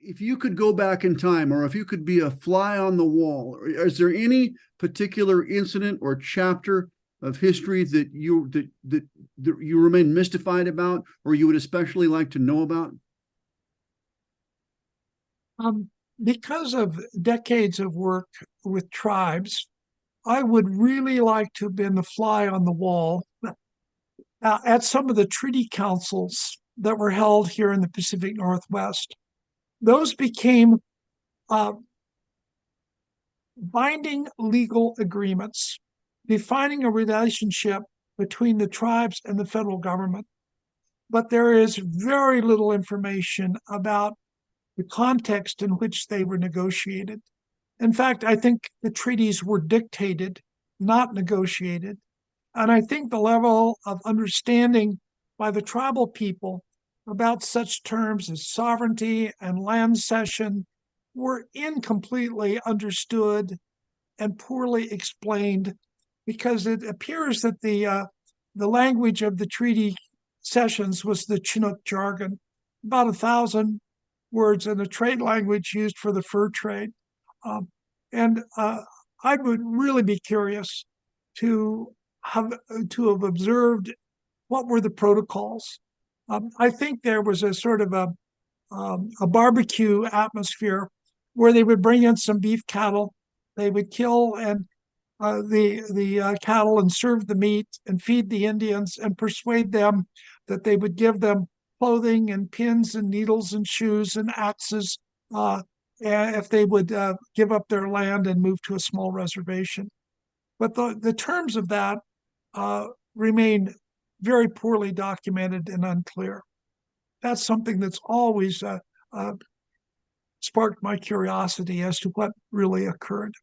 if you could go back in time, or if you could be a fly on the wall, is there any particular incident or chapter of history that you remain mystified about, or you would especially like to know about? Um, because of decades of work with tribes, I would really like to have been the fly on the wall at some of the treaty councils that were held here in the Pacific Northwest. Those became uh, binding legal agreements defining a relationship between the tribes and the federal government. But there is very little information about the context in which they were negotiated. In fact, I think the treaties were dictated, not negotiated. And I think the level of understanding by the tribal people about such terms as sovereignty and land cession were incompletely understood and poorly explained, because it appears that the language of the treaty sessions was the Chinook jargon, about 1,000 words in the trade language used for the fur trade. Um, and I would really be curious to have observed what were the protocols. I think there was a sort of a barbecue atmosphere where they would bring in some beef cattle, they would kill and the cattle and serve the meat and feed the Indians and persuade them that they would give them clothing and pins and needles and shoes and axes if they would give up their land and move to a small reservation. But the terms of that uh, remain very poorly documented and unclear. That's something that's always uh, sparked my curiosity as to what really occurred.